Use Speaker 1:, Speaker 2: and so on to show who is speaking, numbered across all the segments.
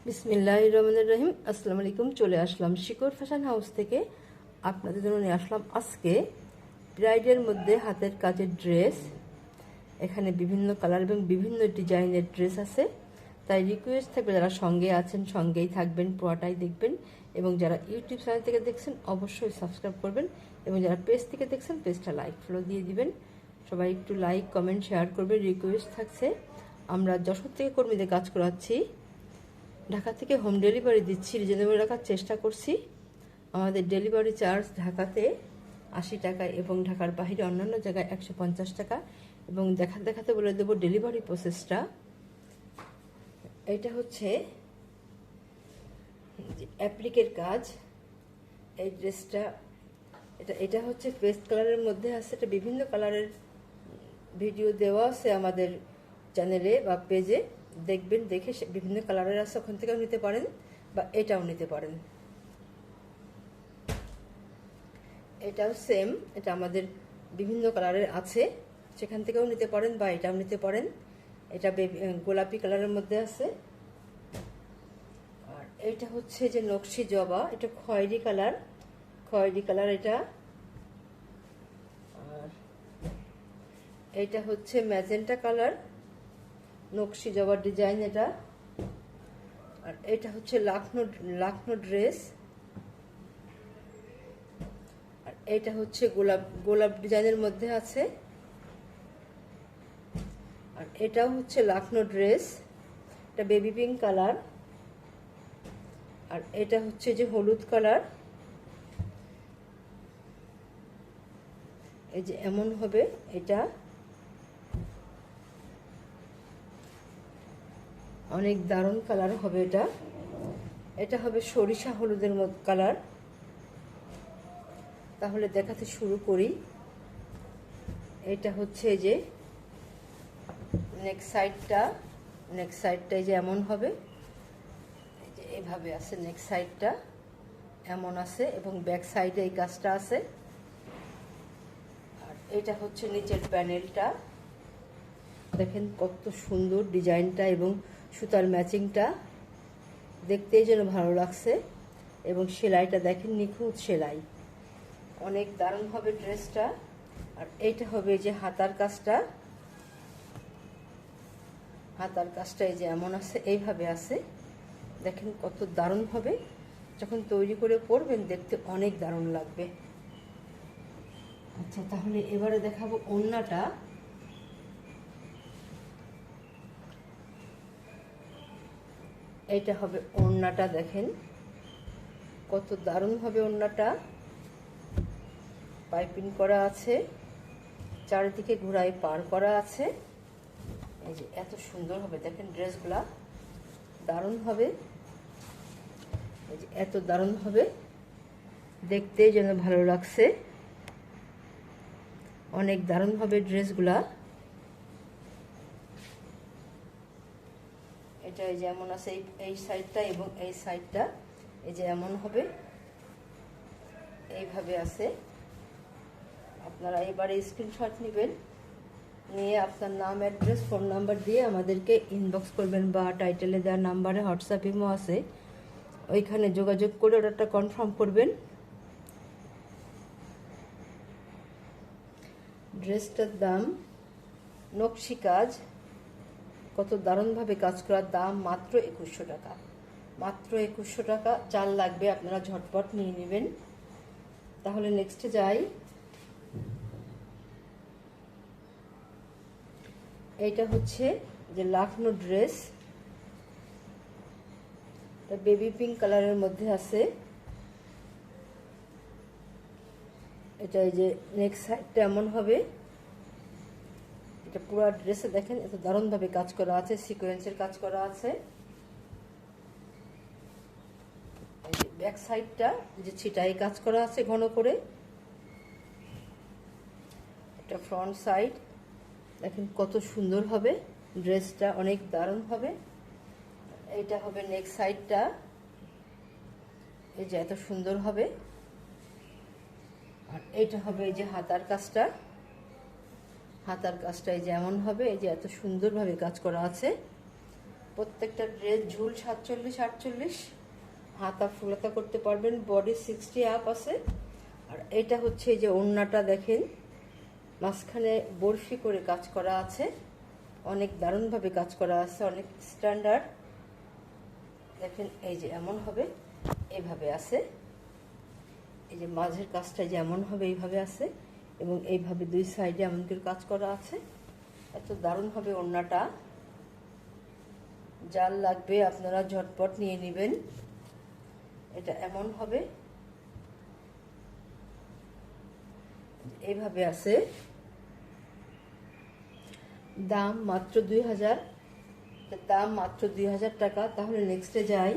Speaker 1: বিসমিল্লাহির রহমানির রহিম। আসসালামু আলাইকুম। চলে আসলাম শিকর ফ্যাশন হাউস থেকে। আপনাদের জন্য নিয়ে আসলাম আজকে ব্রাইডের মধ্যে হাতের কাজের ড্রেস। এখানে বিভিন্ন কালার এবং বিভিন্ন ডিজাইনের ড্রেস আছে। তাই রিকোয়েস্ট থাকবে, যারা সঙ্গে আছেন সঙ্গেই থাকবেন, পুরোটাই দেখবেন। এবং যারা ইউটিউব চ্যানেল থেকে দেখছেন অবশ্যই সাবস্ক্রাইব করবেন, এবং যারা পেজ থেকে দেখছেন পেজটা লাইক ফলো দিয়ে দিবেন। সবাই একটু লাইক কমেন্ট শেয়ার করবেন, রিকোয়েস্ট থাকছে। আমরা যশোর থেকে কর্মীদের কাজ করাচ্ছি, ঢাকা থেকে হোম ডেলিভারি দিচ্ছি, রিজনেবল রাখার চেষ্টা করছি। আমাদের ডেলিভারি চার্জ ঢাকাতে 80 টাকা এবং ঢাকার বাইরে অন্যান্য জায়গায় 150 টাকা। এবং দেখাতে বলে দেবো ডেলিভারি প্রসেসটা। এটা হচ্ছে অ্যাপ্লিকের কাজ। এই ড্রেসটা এটা হচ্ছে পেস্ট কালারের মধ্যে আছে। এটা বিভিন্ন কালারের ভিডিও দেওয়া আছে আমাদের চ্যানেলে বা পেজে, দেখবেন। দেখে বিভিন্ন কালারের আছে, ওখান থেকেও নিতে পারেন বা এটাও নিতে পারেন। এটাও সেম, এটা আমাদের বিভিন্ন কালারের আছে, সেখান থেকেও নিতে পারেন বা এটাও নিতে পারেন। এটা গোলাপি কালারের মধ্যে আছে। আর এটা হচ্ছে যে নকশি জবা, এটা খয়েরি কালার এটা। আর এটা হচ্ছে ম্যাজেন্টা কালার, নকশি জবার ডিজাইন এটা। আর এটা হচ্ছে লাখনো ড্রেস। আর এটা হচ্ছে গোলাপ ডিজাইনের মধ্যে আছে। আর এটাও হচ্ছে লাখনো ড্রেস, এটা বেবি পিঙ্ক কালার। আর এটা হচ্ছে যে হলুদ কালার। এই যে এমন হবে এটা, অনেক দারুণ কালার হবে এটা। এটা হবে সরিষা হলুদের মতো কালার। তাহলে দেখাতে শুরু করি। এটা হচ্ছে যে নেক সাইডটা এই যে এমন হবে, এই যে এভাবে আছে। নেক সাইডটা এমন আছে এবং ব্যাক সাইডে এই কাজটা আছে। আর এটা হচ্ছে নিচের প্যানেলটা, দেখেন কত সুন্দর ডিজাইনটা এবং সুতার ম্যাচিংটা, দেখতেই যেন ভালো লাগছে। এবং সেলাইটা দেখেন, নিখুঁত সেলাই, অনেক দারুণ হবে ড্রেসটা। আর এইটা হবে যে হাতার কাজটা এই যে এমন আছে, এইভাবে আছে। দেখেন কত দারুণ হবে, যখন তৈরি করে পরবেন দেখতে অনেক দারুণ লাগবে। আচ্ছা, তাহলে এবারে দেখাবো ওড়নাটা। এইটা হবে ওড়নাটা, দেখেন কত দারুণ হবে ওড়নাটা। পাইপিং করা আছে, চারিদিকে ঘোড়ায় পার করা আছে। এই যে এত সুন্দর হবে, দেখেন ড্রেসগুলা দারুণ হবে। এই যে এত দারুণ হবে, দেখতেই যেন ভালো লাগছে, অনেক দারুণ হবে ড্রেসগুলা। এটা এই যে এমন আছে, এই সাইডটা এবং এই সাইডটা এই যে এমন হবে, এইভাবে আছে। আপনারা এবারে স্ক্রিনশট নেবেন, নিয়ে আপনার নাম, অ্যাড্রেস, ফোন নাম্বার দিয়ে আমাদেরকে ইনবক্স করবেন, বা টাইটেলে দেওয়ার নাম্বারে হোয়াটসঅ্যাপ ইমো আছে, ওইখানে যোগাযোগ করে অর্ডারটা কনফার্ম করবেন। ড্রেসটার দাম, নকশি কাজ, কত দারুণভাবে কাজ করার দাম মাত্র 2100 টাকা। মাত্র 2100 টাকা। চাল লাগবে, আপনারা ঝটপট নিয়ে নেবেন। তাহলে নেক্সটে যাই। এইটা হচ্ছে যে লাখনো ড্রেস, এটা বেবি পিঙ্ক কালারের মধ্যে আছে। এটা এই যে নেক্সট সাইডটা এমন হবে। এটা পুরো ড্রেসে দেখেন এত দারুণভাবে কাজ করা আছে, সিকোয়েন্সের কাজ করা আছে। ব্যাক সাইডটা যে ছিটাই কাজ করা আছে ঘন করে। এটা ফ্রন্ট সাইড, দেখেন কত সুন্দর হবে ড্রেসটা, অনেক দারুণ হবে। এইটা হবে নেক সাইডটা, এই যে এত সুন্দর হবে। আর এইটা হবে এই যে হাতার কাজটা এই যে এমন হবে, এই যে এত সুন্দরভাবে কাজ করা আছে। প্রত্যেকটা ড্রেস ঝুল 47-48, হাতা ফুলাতা করতে পারবেন, বডি 60 আপ আছে। আর এটা হচ্ছে এই যে ওড়নাটা দেখেন, মাঝখানে বরফি করে কাজ করা আছে, অনেক দারুণভাবে কাজ করা আছে, অনেক স্ট্যান্ডার্ড। দেখেন এই যে এমন হবে, এইভাবে আছে, এই যে মাঝের কাজটা যেমন হবে এইভাবে আছে, এবং এইভাবে দুই সাইডে এমন করে কাজ করা আছে। এত দারুণ হবে ওড়নাটা, যার লাগবে আপনারা ঝটপট নিয়ে নেবেন। এটা এমন হবে, এইভাবে আছে, দাম মাত্র 2000, দাম মাত্র 2000 টাকা। তাহলে নেক্সটে যাই।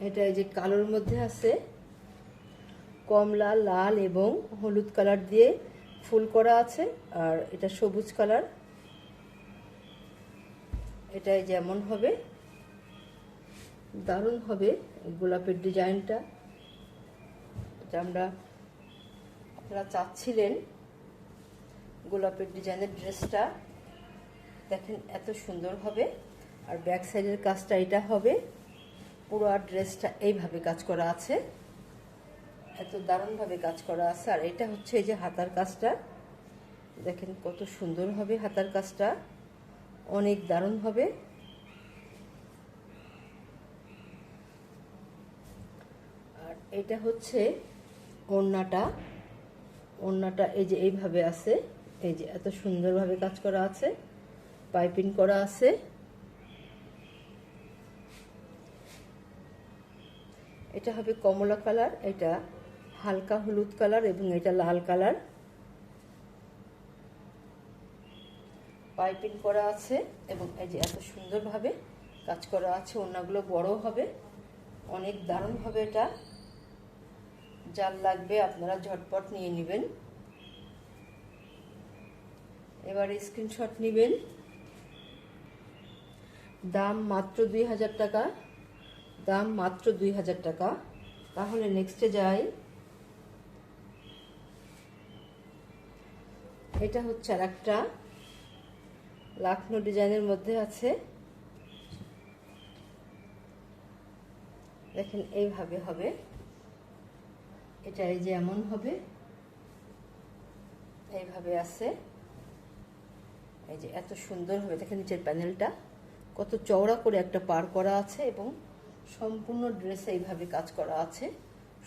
Speaker 1: এটা এই যে কালোর মধ্যে আছে, কমলা, লাল এবং হলুদ কালার দিয়ে ফুল করা আছে, আর এটা সবুজ কালার। এটা যেমন হবে, দারুণ হবে গোলাপের ডিজাইনটা, এটা আপনারা চাচ্ছিলেন গোলাপের ডিজাইনের ড্রেসটা। দেখেন এত সুন্দর হবে। আর ব্যাক সাইডের কাজটা এটা হবে, পুরো ড্রেসটা এইভাবে কাজ করা আছে, এত দারুণভাবে কাজ করা আছে। আর এটা হচ্ছে এই যে হাতার কাজটা, দেখেন কত সুন্দর হবে হাতার কাজটা, অনেক দারুণ হবে। আর এটা হচ্ছে ওড়নাটা, ওড়নাটা এই যে এইভাবে আছে, এই যে এত সুন্দরভাবে কাজ করা আছে, পাইপিং করা আছে। এটা হবে কমলা কালার, এটা হালকা হলুদ কালার এবং এটা লাল কালার, পাইপিং করা আছে এবং এই যে এত সুন্দরভাবে কাজ করা আছে। ওড়নাগুলো বড় হবে, অনেক দারুণ হবে এটা, যার লাগবে আপনারা ঝটপট নিয়ে নেবেন। এবারে স্ক্রিনশট নেবেন, দাম মাত্র 2000 টাকা, দাম মাত্র 2000 টাকা। তাহলে নেক্সটে যাই। এটা হচ্ছে আর একটা লাখনো ডিজাইনের মধ্যে আছে, দেখেন এইভাবে হবে, এটা এই যে এমন হবে, এইভাবে আছে, এই যে এত সুন্দর হবে। দেখেন নিচের প্যানেলটা কত চওড়া করে একটা পার করা আছে এবং সম্পূর্ণ ড্রেসে এইভাবে কাজ করা আছে,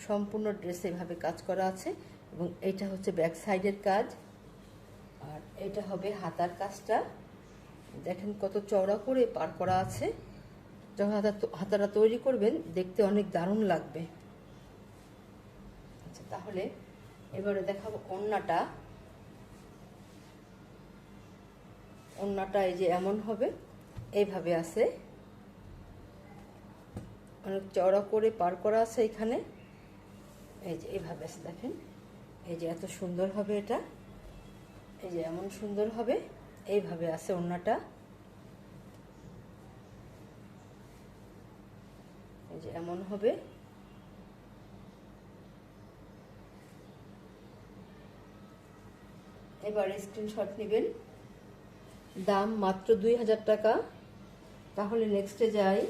Speaker 1: সম্পূর্ণ ড্রেসে এইভাবে কাজ করা আছে। এবং এটা হচ্ছে ব্যাক সাইডের কাজ, আর এটা হবে হাতার কাজটা, দেখেন কত চওড়া করে পার করা আছে। যখন হাতাটা তৈরি করবেন দেখতে অনেক দারুণ লাগবে। আচ্ছা, তাহলে এবারে দেখাবো ওড়নাটা। ওড়নাটা এই যে এমন হবে, এইভাবে আছে, অনেক চওড়া করে পার করা আছে এখানে, এই যে এইভাবে আছে, দেখেন এই যে এত সুন্দর হবে এটা, এই যে এমন সুন্দর হবে, এইভাবে আছে ওড়নাটা, এই যে এমন হবে। এবার স্ক্রিনশট নেবেন, দাম মাত্র 2000 টাকা। তাহলে নেক্সটে যাই।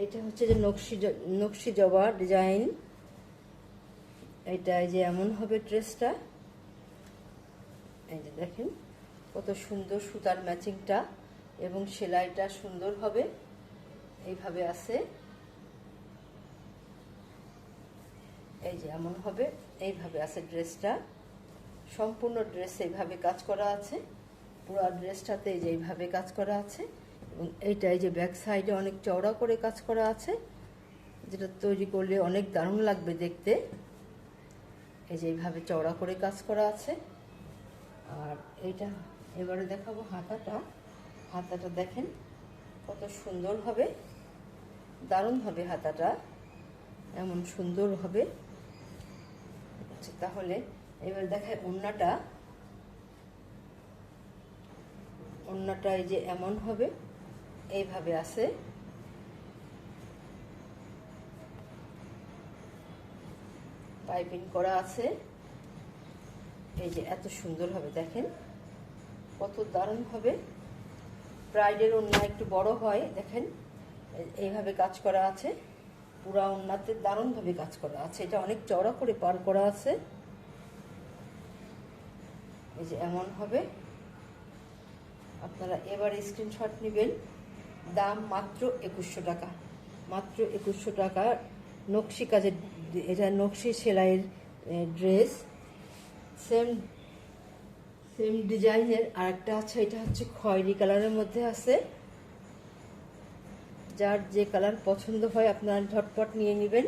Speaker 1: এটা হচ্ছে যে নকশি জবা ডিজাইন, এটা এই যে এমন হবে ড্রেসটা, এই যে দেখেন কত সুন্দর সুতার ম্যাচিংটা এবং সেলাইটা সুন্দর হবে, এইভাবে আছে, এই যে এমন হবে, এইভাবে আছে ড্রেসটা, সম্পূর্ণ ড্রেস এইভাবে কাজ করা আছে, পুরো ড্রেসটাতে এই যে এইভাবে কাজ করা আছে। এবং এইটা এই যে ব্যাক সাইডে অনেক চওড়া করে কাজ করা আছে, যেটা তৈরি করলে অনেক দারুণ লাগবে দেখতে, এই যে এইভাবে চওড়া করে কাজ করা আছে। আর এইটা এবারে দেখাবো হাতাটা। হাতাটা দেখেন কত সুন্দর হবে, দারুণ হবে হাতাটা, এমন সুন্দর হবে। আচ্ছা, তাহলে এবার দেখায় ওড়নাটা। ওড়নাটা এই যে এমন হবে, এইভাবে আছে, পাইপিং করা আছে, এই যে এত সুন্দর হবে, দেখেন কত দারুণ হবে। ব্রাইডের ওড়না একটু বড় হয়, দেখেন এইভাবে কাজ করা আছে, পুরা ওড়নাতে দারুণভাবে কাজ করা আছে। এটা অনেক চওড়া করে পার করা আছে, এই যে এমন হবে। আপনারা এবারে স্ক্রিনশট নেবেন। দাম মাত্র 2100 টাকা, মাত্র 2100 টাকা। নকশি কাজের, এটা নকশি সেলাইয়ের ড্রেস। সেম ডিজাইনের আরেকটা আছে, এটা হচ্ছে খয়েরি কালারের মধ্যে আছে। যার যে কালার পছন্দ হয় আপনারা ঝটপট নিয়ে নেবেন।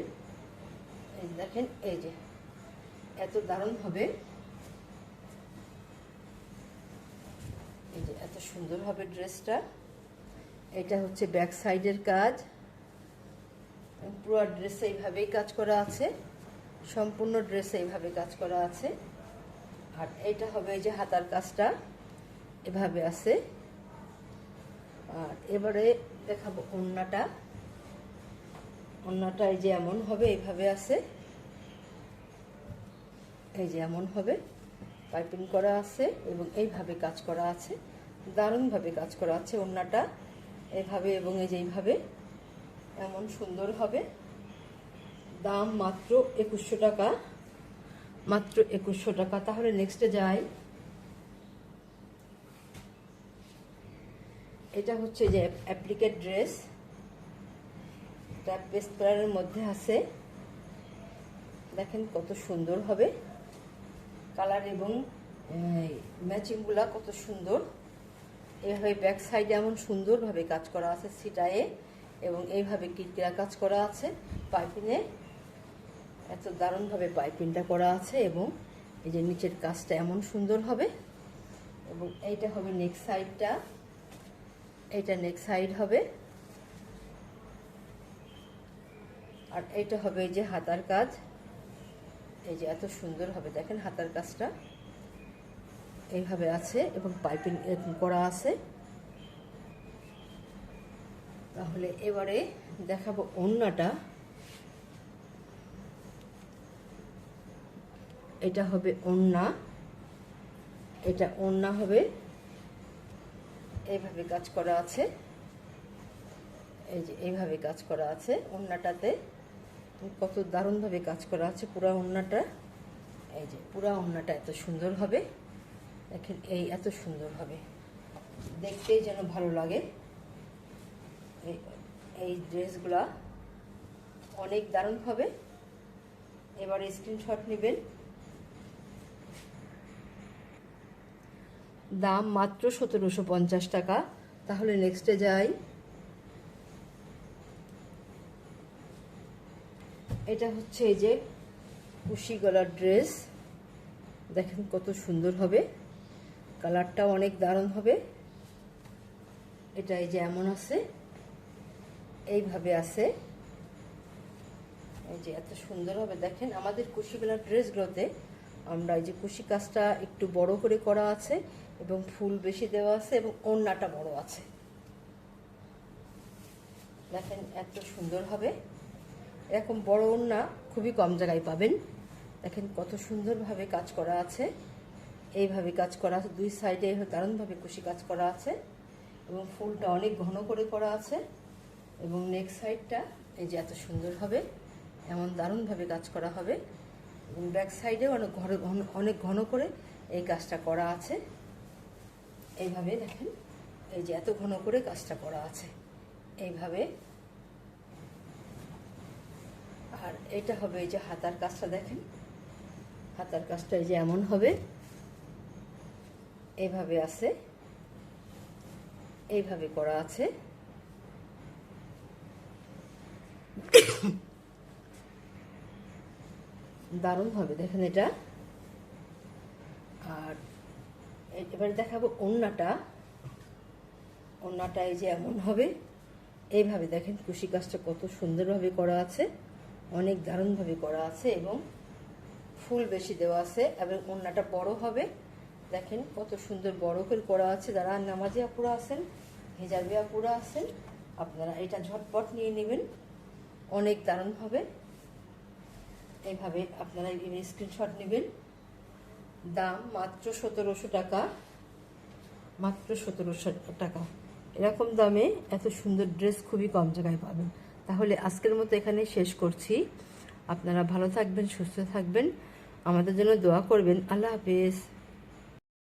Speaker 1: এই দেখেন, এই যে এত দারুণ হবে, এই যে এত সুন্দর হবে ড্রেসটা। এটা হচ্ছে ব্যাক সাইডের কাজ, পুরো ড্রেসে এইভাবেই কাজ করা আছে, সম্পূর্ণ ড্রেসে এইভাবে কাজ করা আছে। আর এইটা হবে এই যে হাতার কাজটা এভাবে আছে। আর এবারে দেখাবো ওড়নাটা। ওড়নাটা এই যে এমন হবে, এইভাবে আছে, এই যে এমন হবে, পাইপিং করা আছে এবং এইভাবে কাজ করা আছে, দারুণভাবে কাজ করা আছে ওড়নাটা এইভাবে এবং এই যে এইভাবে এমন সুন্দর হবে। দাম মাত্র 2100 টাকা, মাত্র 2100 টাকা। তাহলে নেক্সটে যাই। এটা হচ্ছে যে অ্যাপ্লিকেট ড্রেস, এটা পেস্ট কালারের মধ্যে আছে, দেখেন কত সুন্দর হবে কালার এবং ম্যাচিংগুলা কত সুন্দর। এইভাবে ব্যাক সাইডে এমন সুন্দরভাবে কাজ করা আছে সিটায়ে, এবং এইভাবে কিরকিরা কাজ করা আছে পাইপিংয়ে, এত দারুণভাবে পাইপিংটা করা আছে। এবং এই যে নিচের কাজটা এমন সুন্দর হবে। এবং এইটা হবে নেক সাইডটা, এইটা নেক সাইড হবে। আর এইটা হবে এই যে হাতার কাজ, এই যে এত সুন্দর হবে, দেখেন হাতার কাজটা এইভাবে আছে এবং পাইপিং করা আছে। তাহলে এবারে দেখাবো ওড়নাটা। এটা হবে ওড়না, এটা ওড়না হবে, এইভাবে কাজ করা আছে, এই যে এইভাবে কাজ করা আছে ওড়নাটাতে, কত দারুণভাবে কাজ করা আছে পুরা ওড়নাটা। এই যে পুরা ওড়নাটা এত সুন্দর হবে, দেখেন এই এত সুন্দর হবে, দেখতেই যেন ভালো লাগে। এই ড্রেসগুলা অনেক দারুণ হবে। এবারে স্ক্রিনশট নেবেন। দাম মাত্র 1750 টাকা। তাহলে নেক্সটে যাই। এটা হচ্ছে এই যে কুশি গলার ড্রেস, দেখেন কত সুন্দর হবে, কালারটাও অনেক দারুণ হবে। এটা এই যে এমন আছে, এইভাবে আছে, এই যে এত সুন্দর হবে। দেখেন আমাদের কুশি গলার ড্রেসগুলোতে আমরা এই যে কুশি কাজটা একটু বড় করে করা আছে এবং ফুল বেশি দেওয়া আছে এবং ওড়নাটা বড় আছে, দেখেন এত সুন্দর হবে। এরকম বড় ওড়না খুবই কম জায়গায় পাবেন। দেখেন কত সুন্দরভাবে কাজ করা আছে, এইভাবে কাজ করা আছে, দুই সাইডে দারুণভাবে কুশি কাজ করা আছে এবং ফুলটা অনেক ঘন করে করা আছে। এবং নেক সাইডটা এই যে এত সুন্দর হবে, এমন দারুণভাবে কাজ করা হবে। এবং ব্যাক সাইডেও অনেক ঘন করে এই কাজটা করা আছে, এইভাবে দেখেন এই যে এত ঘন করে কাজটা করা আছে এইভাবে। আর এটা হবে এই যে হাতার কাজটা, দেখেন হাতার কাজটা এই যে এমন হবে, এইভাবে আছে, এইভাবে করা আছে। দারুণ হবে, দেখেন এটা। আর এবারে দেখাবো ওড়নাটা। ওড়নাটা এই যে এমন হবে, এইভাবে দেখেন কুশি কাজটা কত সুন্দরভাবে করা আছে, অনেক দারুণভাবে করা আছে এবং ফুল বেশি দেওয়া আছে এবং ওড়নাটা বড় হবে। দেখেন কত সুন্দর বড় করে করা আছে। যারা নামাজি আপুরা আছেন, হিজাবি আপুরা আছেন, আপনারা এটা ঝটপট নিয়ে নেবেন, অনেক দারুণ হবে। এইভাবে আপনারা স্ক্রিনশট নেবেন। দাম মাত্র 1700 টাকা, মাত্র 1700 টাকা। এরকম দামে এত সুন্দর ড্রেস খুবই কম জায়গায় পাবেন। তাহলে আজকের মতো এখানে শেষ করছি। আপনারা ভালো থাকবেন, সুস্থ থাকবেন, আমাদের জন্য দোয়া করবেন। আল্লাহ হাফেজ।